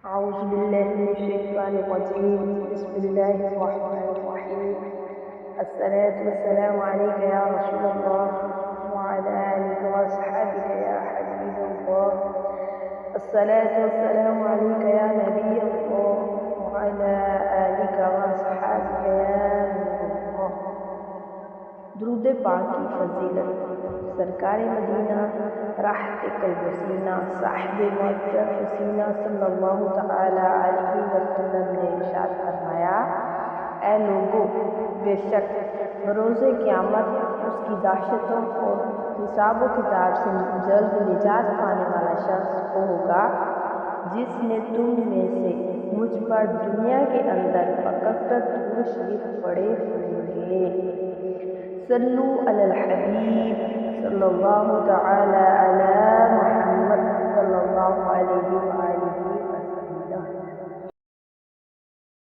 أعوذ بالله من الشيطان الرجيم. بسم الله الرحمن الرحيم. الصلاة والسلام عليك يا رسول الله وعلى آلك وأصحابك يا حبيب الله. الصلاة والسلام عليك يا نبي الله وعلى آلك وأصحابك يا نور الله. درود پاک کی فضیلت سرکار مدینہ راحت قلب وسینہ صاحب معطر حسینہ صلی اللہ تعالی علیہ وسلم نے ارشاد فرمایا، اے لوگو، بے شک بروز قیامت اس کی دہشتوں اور حساب و کتاب سے جلد نجات پانے والا شخص وہ ہوگا جس نے تم میں سے مجھ پر دنیا کے اندر بکثرت درود شریف پڑھے ہوں گے۔ صلو علی الحبیب صلی اللہ تعالی علی محمد صلی اللہ علیہ